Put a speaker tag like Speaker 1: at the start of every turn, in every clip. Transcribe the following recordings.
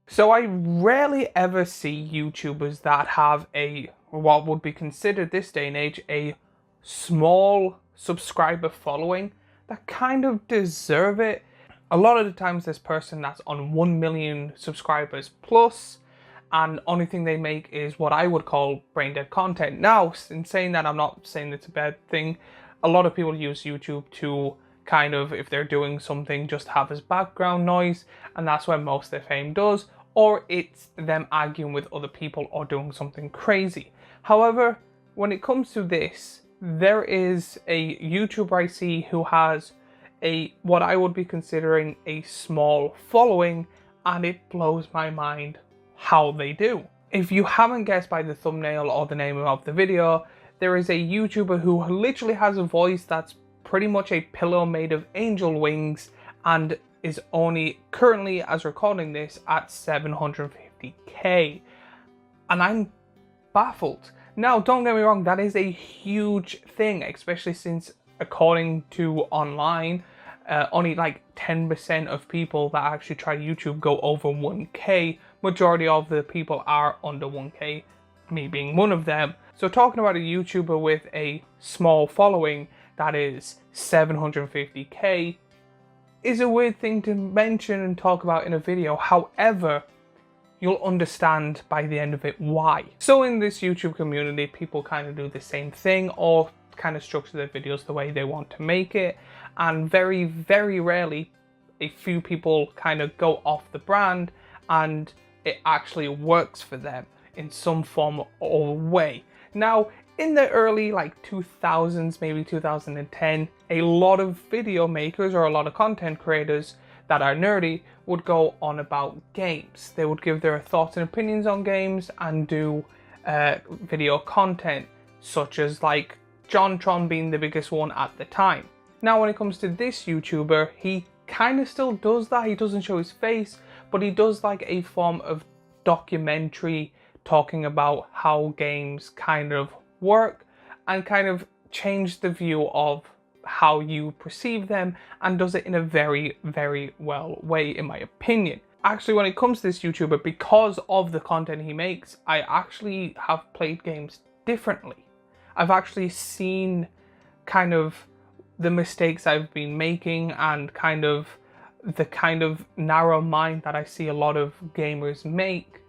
Speaker 1: So I rarely ever see YouTubers that have what would be considered this day and age a small subscriber following that kind of deserve it. A lot of the times this person that's on 1 million subscribers plus, and only thing they make is what I would call brain dead content. Now, in saying that, I'm not saying it's a bad thing. A lot of people use YouTube to kind of, if they're doing something, just have as background noise, and that's where most of their fame does, or it's them arguing with other people or doing something crazy. However, when it comes to this, there is a YouTuber I see who has what I would be considering a small following, and it blows my mind how they do. If you haven't guessed by the thumbnail or the name of the video, there is a YouTuber who literally has a voice that's pretty much a pillow made of angel wings and is only currently, as recording this, at 750k. And I'm baffled. Now, don't get me wrong, that is a huge thing, especially since, according to online, only like 10% of people that actually try YouTube go over 1k. Majority of the people are under 1k, me being one of them. So talking about a YouTuber with a small following that is 750k is a weird thing to mention and talk about in a video. However, you'll understand by the end of it why. So in this YouTube community, people kind of do the same thing or kind of structure their videos the way they want to make it, and very, very rarely a few people kind of go off the brand and it actually works for them in some form or way. Now, in the early 2000s, maybe 2010, a lot of video makers or a lot of content creators that are nerdy would go on about games. They would give their thoughts and opinions on games and do video content, such as JonTron being the biggest one at the time. Now, when it comes to this YouTuber, he kind of still does that. He doesn't show his face, but he does a form of documentary talking about how games kind of work and kind of change the view of how you perceive them, and does it in a very, very well way, in my opinion. Actually, when it comes to this YouTuber, because of the content he makes, I actually have played games differently. I've actually seen kind of the mistakes I've been making and kind of the narrow mind that I see a lot of gamers make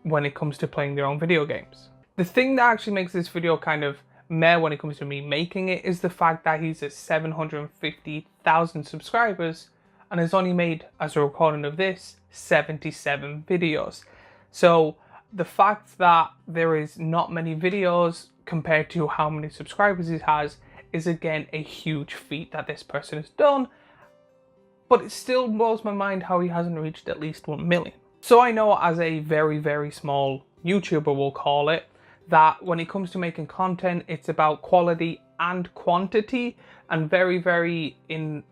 Speaker 1: when it comes to playing their own video games. The thing that actually makes this video kind of meh when it comes to me making it is the fact that he's at 750,000 subscribers and has only made, as a recording of this, 77 videos. So the fact that there is not many videos compared to how many subscribers he has is again a huge feat that this person has done, but it still blows my mind how he hasn't reached at least 1 million. So I know, as a very, very small YouTuber, we'll call it, that when it comes to making content, it's about quality and quantity, and very, very, in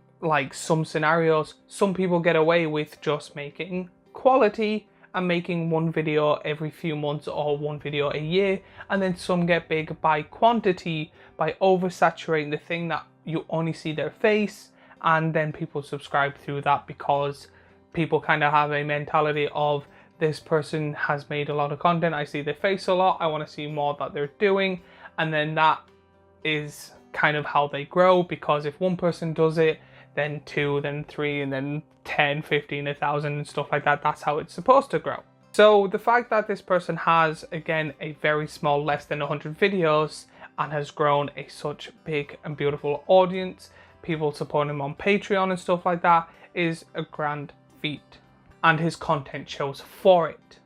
Speaker 1: some scenarios, some people get away with just making quality and making one video every few months or one video a year, and then some get big by quantity, by oversaturating the thing that you only see their face, and then people subscribe through that because people kind of have a mentality of, this person has made a lot of content, I see their face a lot, I want to see more that they're doing, and then that is kind of how they grow, because if one person does it, then 2, then 3, and then 10, 15, 1,000 and stuff like that. That's how it's supposed to grow. So the fact that this person has, again, a very small, less than 100 videos, and has grown a such big and beautiful audience, people supporting him on Patreon and stuff like that, is a grand feat. And his content shows for it.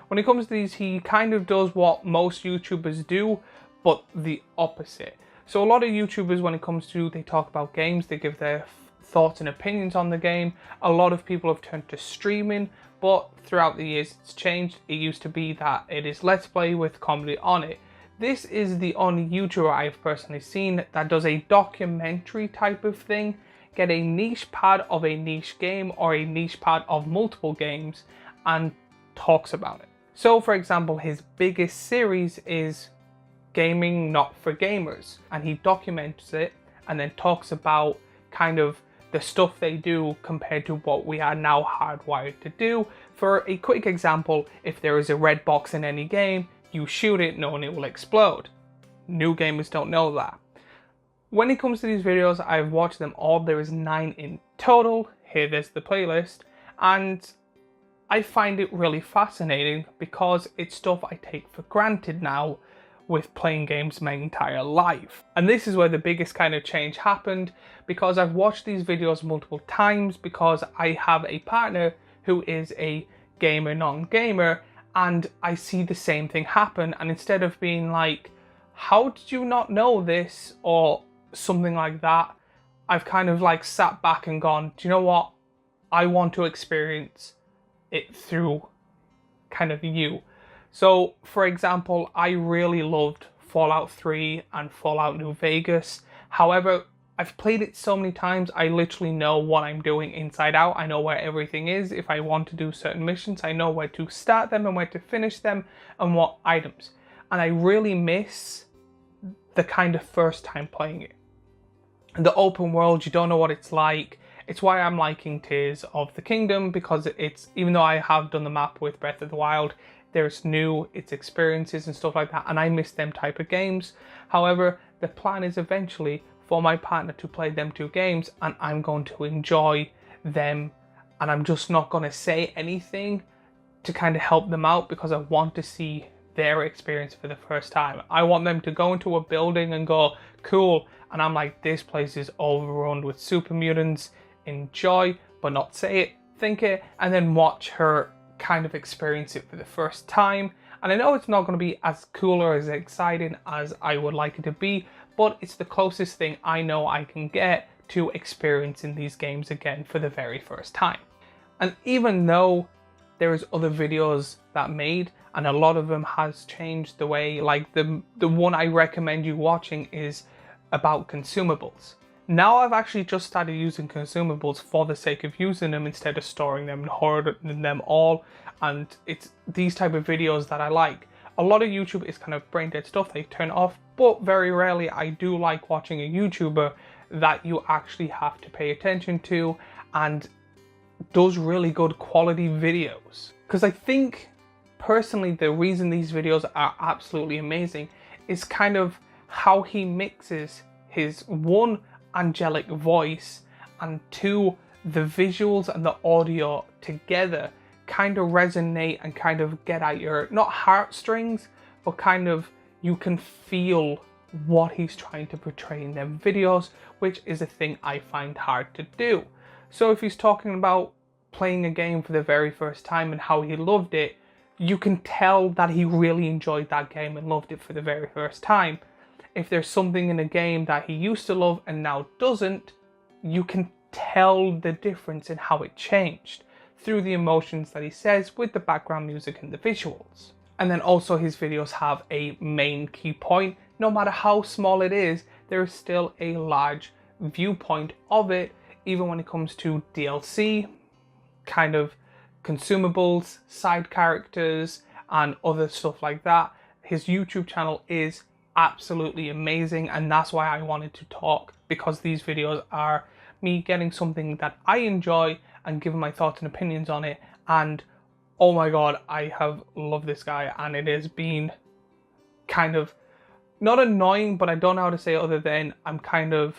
Speaker 1: When it comes to these, he kind of does what most YouTubers do, but the opposite. So a lot of YouTubers, when it comes to, they talk about games, they give their thoughts and opinions on the game. A lot of people have turned to streaming, but throughout the years it's changed. It used to be that it is Let's Play with comedy on it. This is the only YouTuber I've personally seen that does a documentary type of thing, get a niche pad of a niche game or a niche pad of multiple games and talks about it. So for example, his biggest series is Gaming Not for Gamers, and he documents it and then talks about kind of the stuff they do compared to what we are now hardwired to do. For a quick example, if there is a red box in any game, you shoot it knowing it will explode. New gamers don't know that. When it comes to these videos, I've watched them all. There is 9 in total. Here, there's the playlist. And I find it really fascinating because it's stuff I take for granted now with playing games my entire life. And this is where the biggest kind of change happened, because I've watched these videos multiple times because I have a partner who is a gamer, non-gamer, and I see the same thing happen. And instead of being like, how did you not know this? Or something like that, I've kind of like sat back and gone, do you know what? I want to experience it through kind of you. So, for example, I really loved Fallout 3 and Fallout New Vegas. However, I've played it so many times, I literally know what I'm doing inside out. I know where everything is. If I want to do certain missions, I know where to start them and where to finish them and what items. And I really miss the kind of first time playing it. The open world, you don't know what it's like. It's why I'm liking Tears of the Kingdom, because it's, even though I have done the map with Breath of the Wild, there's its experiences and stuff like that, and I miss them type of games. However, the plan is eventually for my partner to play them 2 games, and I'm going to enjoy them, and I'm just not going to say anything to kind of help them out because I want to see their experience for the first time. I want them to go into a building and go, cool, and I'm like, this place is overrun with super mutants, enjoy, but not say it, think it, and then watch her kind of experience it for the first time. And I know it's not going to be as cool or as exciting as I would like it to be, but it's the closest thing I know I can get to experiencing these games again for the very first time. And even though there is other videos that made, and a lot of them has changed the way, like the one I recommend you watching is about consumables. Now I've actually just started using consumables for the sake of using them instead of storing them and hoarding them all. And it's these type of videos that I like. A lot of YouTube is kind of brain dead stuff they turn off, but very rarely I do like watching a YouTuber that you actually have to pay attention to and does really good quality videos. Because I think personally the reason these videos are absolutely amazing is kind of how he mixes his one, angelic voice, and 2, the visuals and the audio together kind of resonate and kind of get at your, not heartstrings, but kind of you can feel what he's trying to portray in them videos, which is a thing I find hard to do. So if he's talking about playing a game for the very first time and how he loved it, you can tell that he really enjoyed that game and loved it for the very first time. If there's something in a game that he used to love and now doesn't, you can tell the difference in how it changed through the emotions that he says with the background music and the visuals. And then also his videos have a main key point. No matter how small it is, there is still a large viewpoint of it, even when it comes to DLC, kind of consumables, side characters, and other stuff like that. His YouTube channel is absolutely amazing, and that's why I wanted to talk, because these videos are me getting something that I enjoy and giving my thoughts and opinions on it. And oh my god, I have loved this guy, and it has been kind of not annoying, but I don't know how to say it other than I'm kind of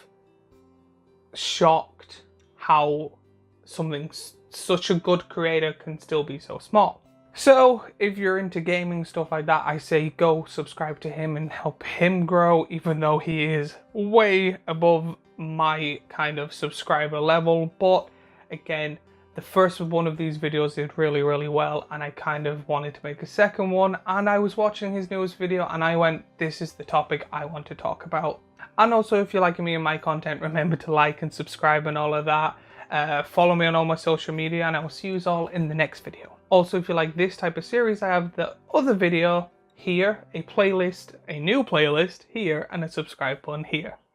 Speaker 1: shocked how something such a good creator can still be so small. So if you're into gaming, stuff like that, I say go subscribe to him and help him grow, even though he is way above my kind of subscriber level. But again, the first one of these videos did really well, and I kind of wanted to make a second one, and I was watching his newest video and I went, this is the topic I want to talk about. And also, if you're liking me and my content, remember to like and subscribe and all of that. Follow me on all my social media, and I will see you all in the next video. Also, if you like this type of series, I have the other video here, a playlist, a new playlist here, and a subscribe button here.